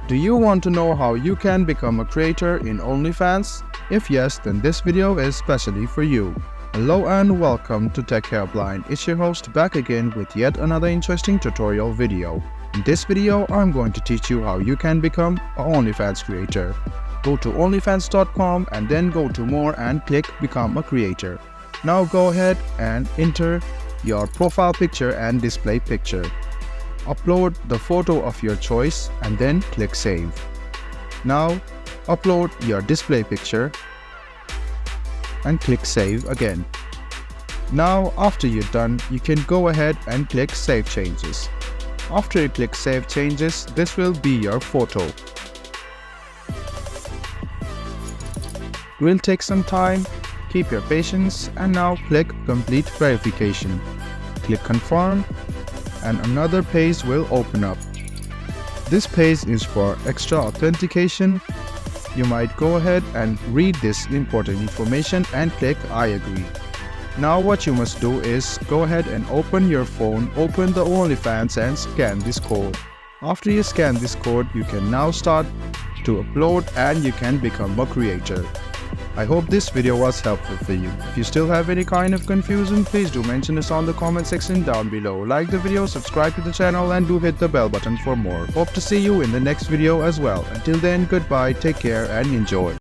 Do you want to know how you can become a creator in Onlyfans? If yes, then this video is specially for you. Hello and welcome to Tech Helpline. It's your host back again with yet another interesting tutorial video. In this video, I'm going to teach you how you can become an Onlyfans creator. Go to onlyfans.com and then go to more and click become a creator. Now go ahead and enter your profile picture and display picture. Upload the photo of your choice and then click save. Now upload your display picture and click save again. Now after you're done, you can go ahead and click save changes. After you click save changes, this will be your photo. It will take some time, keep your patience, and now click complete verification. Click confirm and another page will open up. This page is for extra authentication. You might go ahead and read this important information and click I agree. Now what you must do is go ahead and open your phone, open the Onlyfans and scan this code. After you scan this code, you can now start to upload and you can become a creator. I hope this video was helpful for you. If you still have any kind of confusion, please do mention us on the comment section down below. Like the video, subscribe to the channel and do hit the bell button for more. Hope to see you in the next video as well. Until then, goodbye, take care and enjoy.